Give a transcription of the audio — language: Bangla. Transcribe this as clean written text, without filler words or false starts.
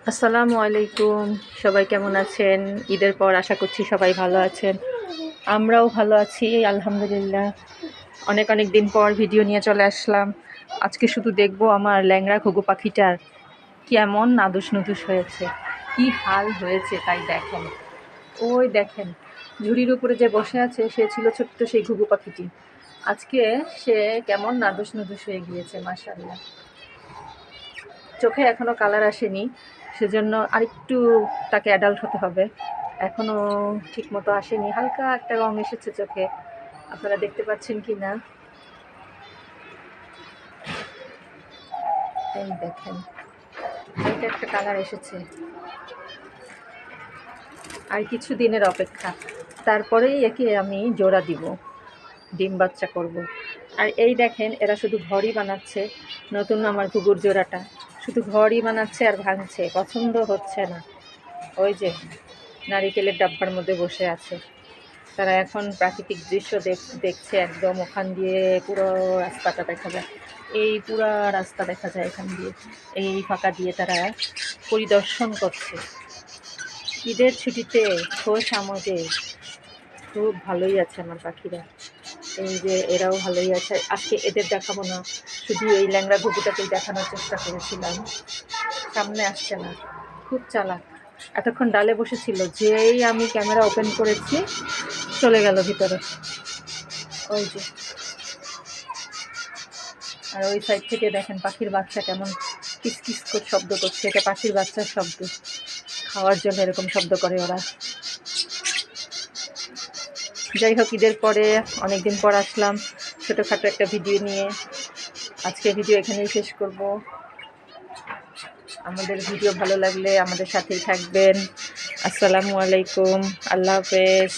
আসসালামু আলাইকুম। সবাই কেমন আছেন? ঈদের পর আশা করছি সবাই ভালো আছেন। আমরাও ভালো আছি আলহামদুলিল্লাহ। অনেক, অনেক দিন পর ভিডিও নিয়ে চলে আসলাম। আজকে শুধু দেখব আমার ল্যাংড়া ঘুঘু পাখিটার কেমন নাদুস-নুদুস হয়েছে। কি হাল হয়েছে তাই দেখেন। ওই দেখেন, ঝুড়ির উপরে যে বসে আছে সে ছিল ছোট্ট সেই ঘুঘু পাখিটি। আজকে সে কেমন নাদুস-নুদুস হয়ে গিয়েছে মাশাআল্লাহ। চোখে এখনও কালার আসেনি, সেজন্য আরেকটু তাকে অ্যাডাল্ট হতে হবে। এখনও ঠিকমতো আসেনি, হালকা একটা রং এসেছে চোখে। আপনারা দেখতে পাচ্ছেন কি না? এই দেখেন, হালকা একটা কালার এসেছে। আর কিছু দিনের অপেক্ষা, তারপরেই একে আমি জোড়া দিব, ডিম বাচ্চা করব। আর এই দেখেন, এরা শুধু ঘরই বানাচ্ছে। নতুন আমার ঘুঘুর জোড়াটা শুধু ঘরই বানাচ্ছে আর ভাঙছে, পছন্দ হচ্ছে না। ওই যে নারিকেলের ডাব্বার মধ্যে বসে আছে। তারা এখন প্রাকৃতিক দৃশ্য দেখছে। একদম ওখান দিয়ে পুরো রাস্তাটা দেখা যায়, এই পুরা রাস্তা দেখা যায় এখান দিয়ে। এই ফাঁকা দিয়ে তারা পরিদর্শন করছে। ঈদের ছুটিতে খোশ আমোদে খুব ভালোই আছে আমার পাখিরা। এই যে এরাও ভালোই আছে। আজকে এদের দেখাবো না, শুধু এই ল্যাংড়া ঘুঘুটাকেই দেখানোর চেষ্টা করেছিলাম। সামনে আসছে না, খুব চালাক। এতক্ষণ ডালে বসেছিল, যেই আমি ক্যামেরা ওপেন করেছি চলে গেল ভিতরে। ওই যে, আর ওই সাইড থেকে দেখেন পাখির বাচ্চা কেমন কিসকিস করে শব্দ করছে। এটা পাখির বাচ্চার শব্দ, খাওয়ার জন্য এরকম শব্দ করে ওরা। যাই হোক, ঈদের পরে অনেকদিন পর আসলাম ছোটোখাটো একটা ভিডিও নিয়ে। আজকে ভিডিও এখানেই শেষ করব। আমাদের ভিডিও ভালো লাগলে আমাদের সাথেই থাকবেন। আসসালামু আলাইকুম, আল্লাহ হাফেজ।